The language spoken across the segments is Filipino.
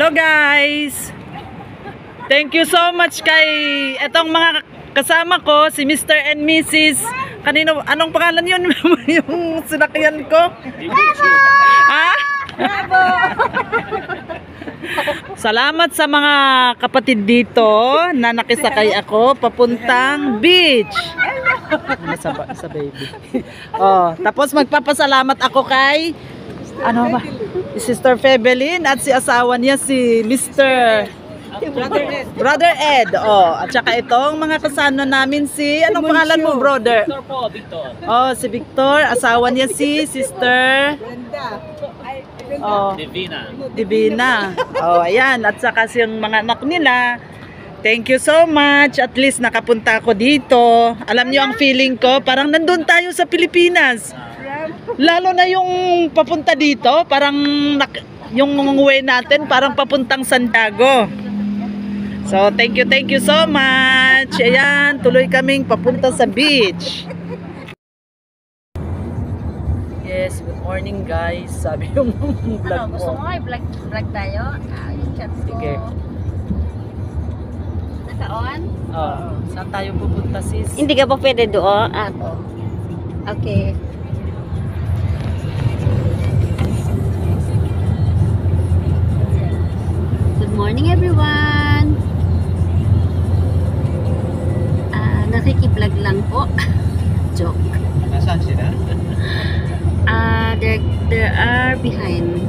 Hello guys! Thank you so much kay etong mga kasama ko, si Mr. and Mrs. Kanino, anong pangalan yun? Yung sinakyan ko? Ha? Bravo! Salamat sa mga kapatid dito na nakisakay ako papuntang beach. Sa baby. Oh, tapos magpapasalamat ako kay ano ba? Sister Febelin at si asawa niya si Mr. Brother Ed. Oh, at saka itong mga kasano namin si anong pangalan mo, brother? Victor po, Victor. Oh, si Victor, asawa niya si Sister Divina. Oh, ayan. At saka yung mga anak nila. Thank you so much. At least nakapunta ako dito. Alam niyo ang feeling ko, parang nandun tayo sa Pilipinas. Lalo na yung papunta dito, parang yung way natin, parang papuntang Santiago. So, thank you so much. Ayan, tuloy kaming papunta sa beach. Yes, good morning guys. Sabi yung vlog Ano, gusto mo. mo i-vlog tayo? Yung chat ko. Sige. Naka-on? Saan tayo pupunta sis? Hindi ka pa pwede doon? Okay. Good morning everyone! Nakiki-vlog lang po. Joke. Nasaan sila? They are behind.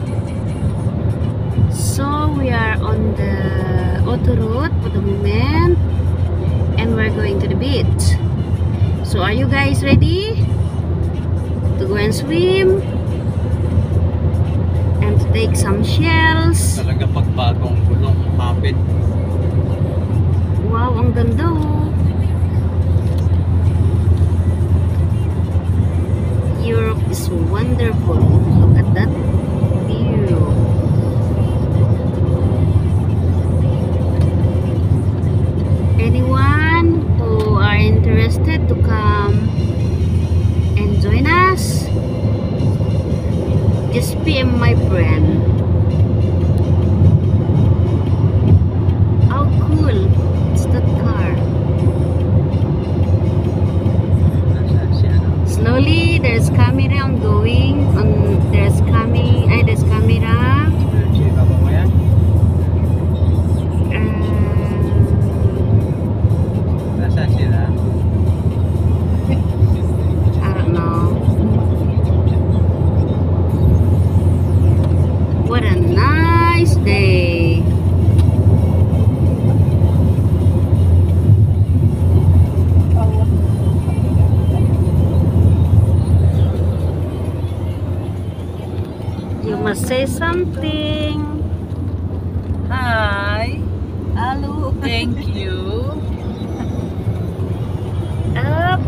So we are on the auto route for the moment, and we're going to the beach. So are you guys ready to go and swim and to take some shells? Talaga pagbagong gulong kapit. Wow, ang ganda oh. Europe is wonderful. Look at that view. Anyone who are interested to come and join us, just PM my friend. How cool! It's that car. Slowly, there's camera ongoing. There's camera. Nasaan sila? I don't know. What a nice day. You must say something. Hi. Hello. Thank you. Up.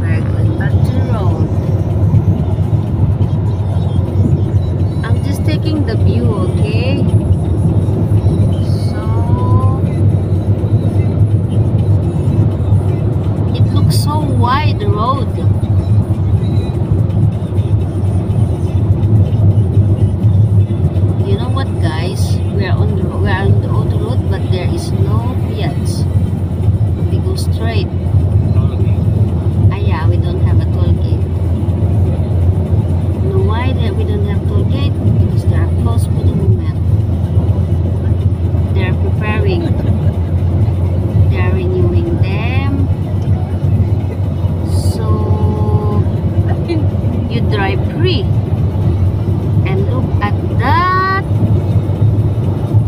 We're going back to the road. I'm just taking the view, okay? So it looks so wide, the road. You know what, guys? We are on the auto road, but there is no Fiats. We go straight. Yeah, we don't have a toll gate. You know why that we don't have toll gate? Because they are closed for the moment. They are preparing. They are renewing them. So you drive free. And look at that.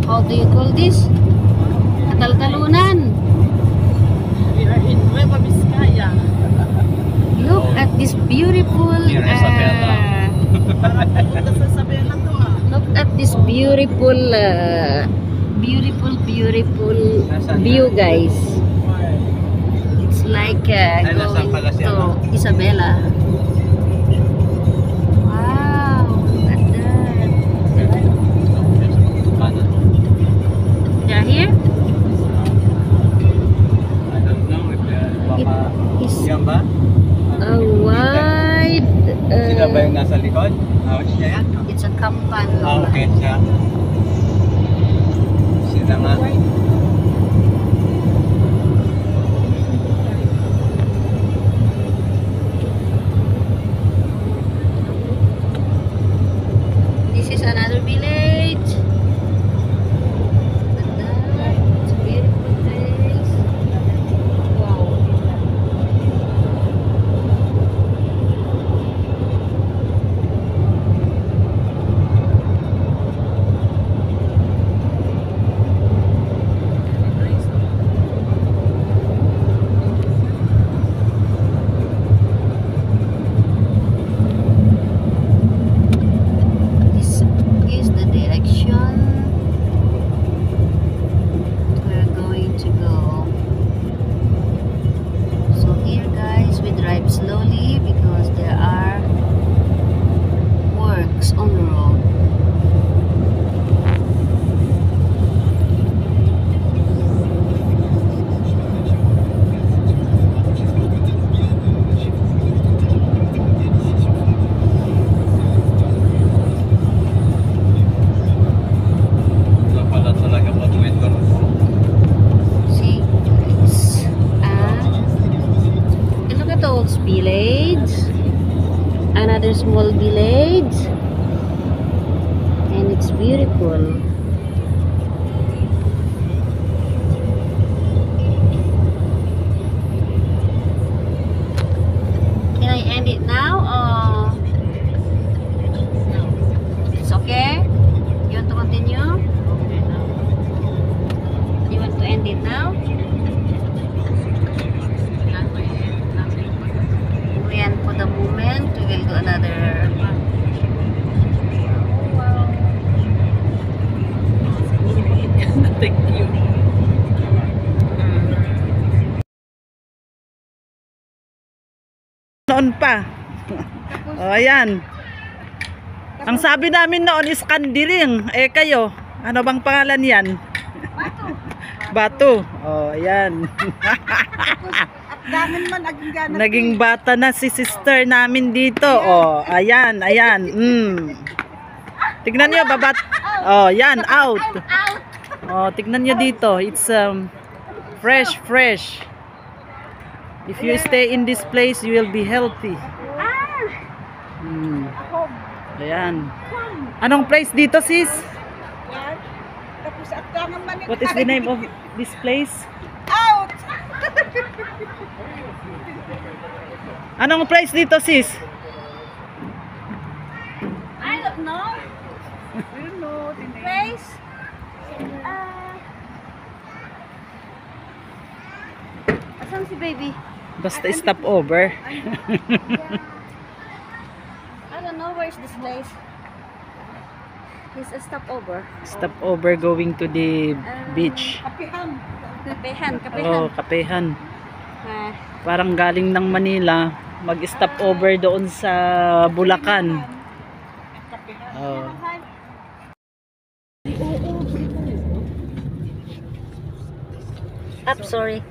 How do you call this? Kataltalunan. We are in Nueva Vizcaya. Look at this beautiful look at this beautiful view, guys. It's like going to Isabela. Wow, look at that. They're here? I don't know if baka It is yan ba? a wide Sila ba yung nasa likod? Siya yan? it's a company. Okay, siya. putol. Can I end it now or it's okay? You want to continue? You want to end it now? And for the moment, we will do another. Thank you. Noon pa. O, ayan. Ang sabi namin noon is kandiling. Eh, kayo, ano bang pangalan yan? Bato. O, ayan. Naging bata na si sister namin dito. O, ayan, ayan. Tignan nyo, babat. O, yan, out. O, tignan nyo dito. It's fresh, fresh. If you stay in this place, you will be healthy. Ayan. Anong place dito, sis? What is the name of this place? Out! Anong place dito, sis? I don't know. Place. Asan si baby? Basta stop over. I don't know where is this place. He's a stopover. Stop over going to the beach. Kapihan. Kapehan, Oh, Kapehan. Ah, Parang galing ng Manila, mag-stop over doon sa Bulacan. Oh. up, sorry.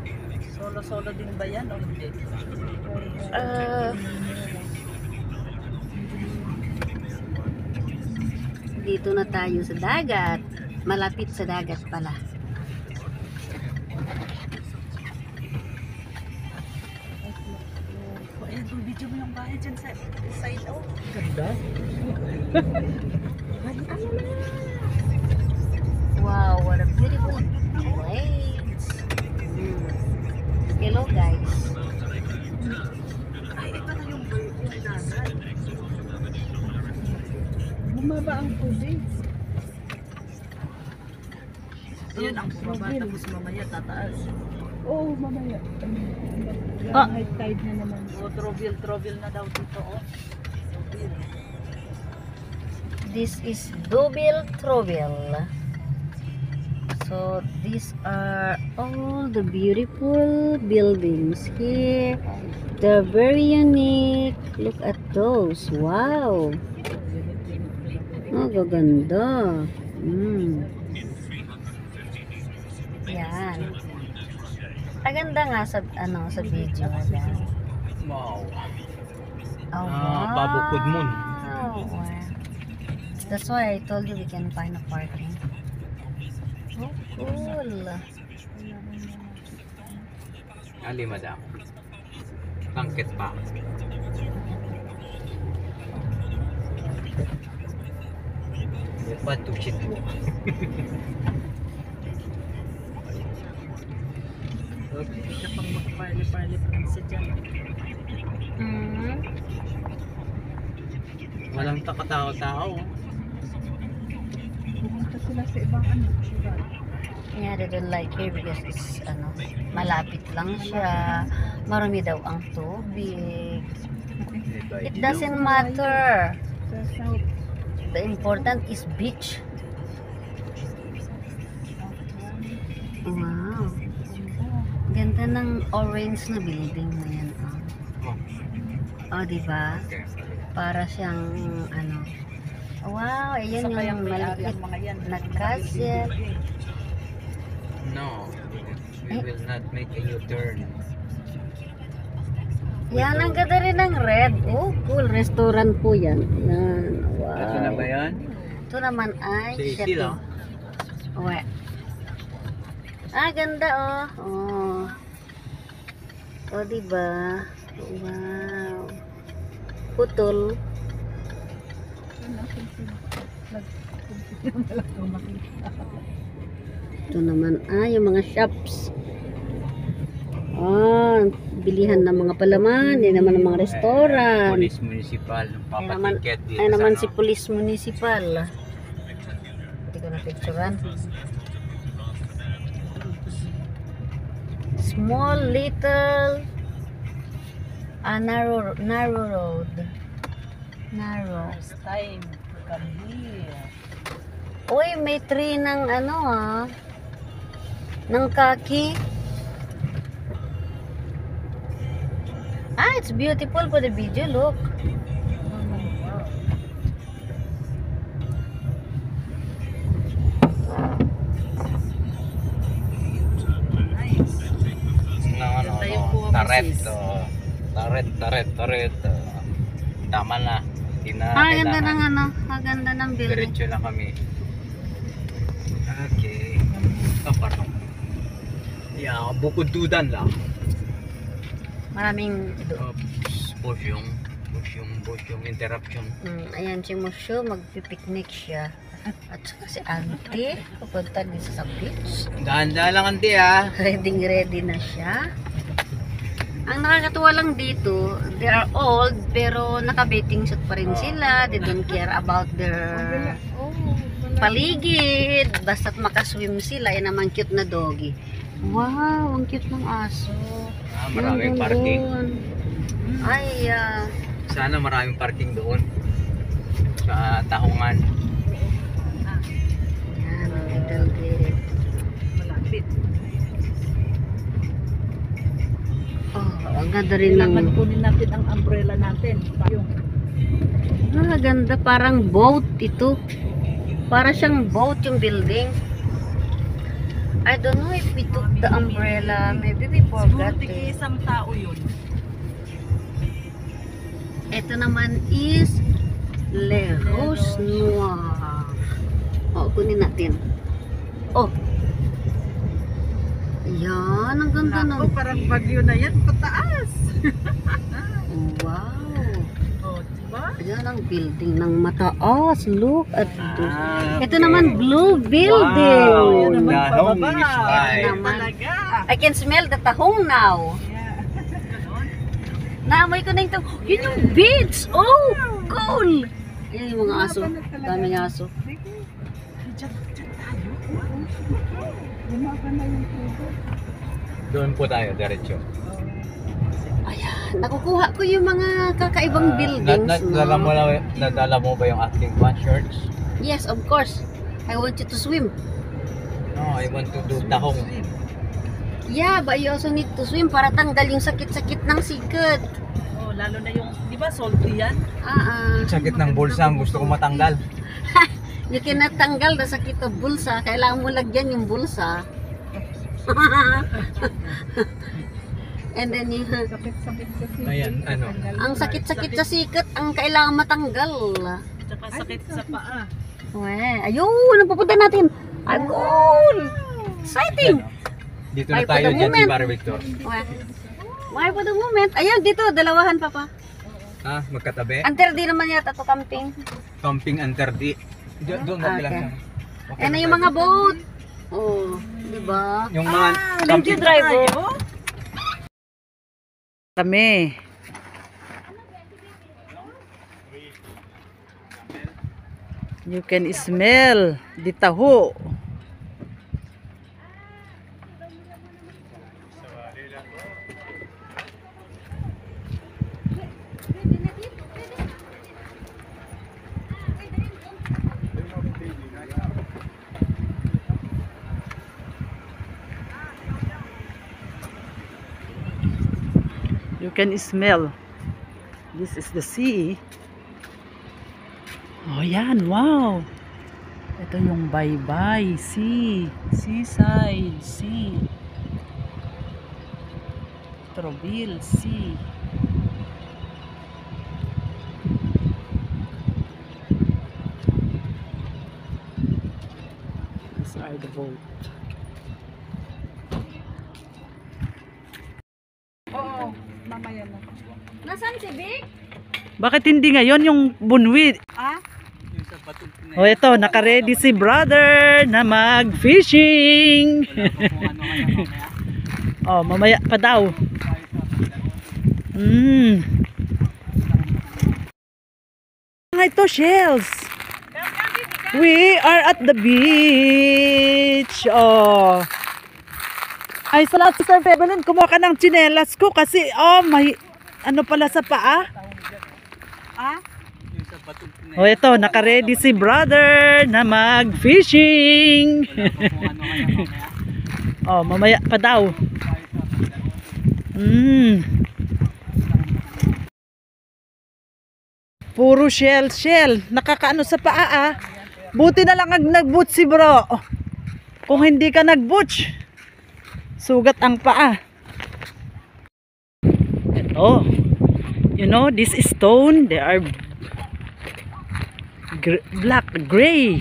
Solo-solo din ba yan o hindi? Dito na tayo sa dagat. Malapit sa dagat pala. Video mo yung bahay dyan sa side out. Ganda. Wow, what a beautiful place. Hello guys. Ay, ito na yung dagat. Bumaba ang tubig. Ayun ang bumaba, tapos mamaya tataas. Oo, mamaya. Ah. High tide na naman. O, trobil na daw dito. Oh. Trobil. This is Double Trouble. So these are all the beautiful buildings here. They're very unique. Look at those. Wow. Oh, gaganda. Yan. Aganda nga sa sa video nila. Wow. Oh, Babukod mo. wow. That's why I told you we can find a parking. Oh, cool. Ali, madam. Tangkit pa. Batu situ. Siya pang magparli-parli pa rin siya dyan. Walang takatao-tao. Pupunta sila sa ibang lugar. Yeah, they don't like here because it's malapit lang siya. Marami daw ang tubig. It doesn't matter. Sa south. The important is beach. Wow. Ganda ng orange na building na yan. Oh, diba? Para siyang wow, ayan Saka yung may maliit ang mga yan. na castle. No. We will not make a U-turn. Yan, ang ganda rin ng red. Oh, cool. Restaurant po yan. Yan. Wow. Ito na ba yan? Ito naman ay Si Shetty. Sila. Uwe. Ah, ganda oh. Oh. Oh, diba? Wow. Putol. Ito naman, yung mga shops. Bilihan ng mga palaman. Yan naman ang mga restaurant. Police municipal. Papatiket dito Ay naman sa si Police Municipal. Hindi ko na picturean. Small little narrow road. Narrow. First time to come here. Uy, may tree ng ng kaki. It's beautiful for the video, look. Taret. Tama na. Hindi na Ganda kailangan. ng ganda ng building. Diretso na kami. Okay. Parang. Yeah, bukod dudan lang. Maraming Push yung interruption. ayan si Musho, magpipiknik siya. At saka si Auntie, pupunta din sa beach. Dahan-dahan lang auntie ah. Ready na siya. Ang nakakatuwa lang dito, they are old pero naka-bathing suit pa rin sila. They don't care about their paligid. Basta't makaswim sila, yan naman cute na doggy. Wow, ang cute ng aso. Maraming Ang parking. doon. Ay, Sana maraming parking doon. Sa Tahungan. yan, ang little bit. Malapit. Ang ganda rin ng... Kailangan kunin natin ang umbrella natin. Yung ganda, parang boat ito. Para siyang boat yung building. I don't know if we took the umbrella. Maybe we forgot siguro it. isang tao yun. Ito naman is Le Rose Noir. Kunin natin. Yan, ang ganda Naku, ng... parang bagyo na yan, pataas. Wow. Diba? Yan ang building ng mataas. Look at this. Ah, Ito naman blue building. Wow, Yan naman Tahong pababa. is high. Yan naman. Talaga. I can smell the tahong now. Naamoy ko na ito. Yun yung beach. Oh, cool. Yan yung mga aso. Daming aso. Doon po tayo, diretso. Ayan, nakukuha ko yung mga kakaibang buildings. Nadala mo ba yung acting shorts? Yes, of course. I want you to swim. No, I want to do tahong. Yeah, but you also need to swim para tanggal yung sakit-sakit ng sikat. Oh, lalo na yung, di ba salty yan? Sakit ng bulsa, ang gusto ko matanggal. You cannot tanggal the sakit ng bulsa. Kailangan mo lagyan yung bulsa. And then Sakit-sakit kasi. Ayan, ano. ang sakit-sakit sa sikat ang kailangan matanggal. Tsaka sakit sa paa. Ayun, ang pupunta natin. Agol! Exciting! Dito na Ay, tayo for the dyan si moment. Barry Victor. Why for the moment? Ayun, dito, dalawahan pa pa. Ha? Magkatabi? Anter di naman yata to camping. Camping Anterdi. Doon na lang. Okay. Yan na yung mga boat. Oh, di ba? Yung mga Thank you, driver. Kami. You can smell the taho. You can smell. This is the sea. Oh, yan. Wow. Ito yung bye-bye. Sea. Seaside. Sea. Troville. Sea. These are the boat. Oo, mamaya na. Nasaan si Vic? Bakit hindi ngayon yung bunwi? Ah? Yung sa bato na O ito, naka-ready si brother na mag-fishing. Oh, mamaya pa daw. Ito, shells. We are at the beach. Oh. Ay, salamat Sister Febelin. Kumuha ka ng tsinelas ko kasi, may, ano pala sa paa? O ito, naka-ready si brother na mag-fishing. Oh, mamaya pa daw. Puro shell. Nakakaano sa paa Buti na lang nag-boots si bro. Kung hindi ka nag-boots, sugat ang paa. Ito. You know, this stone, they are black, gray.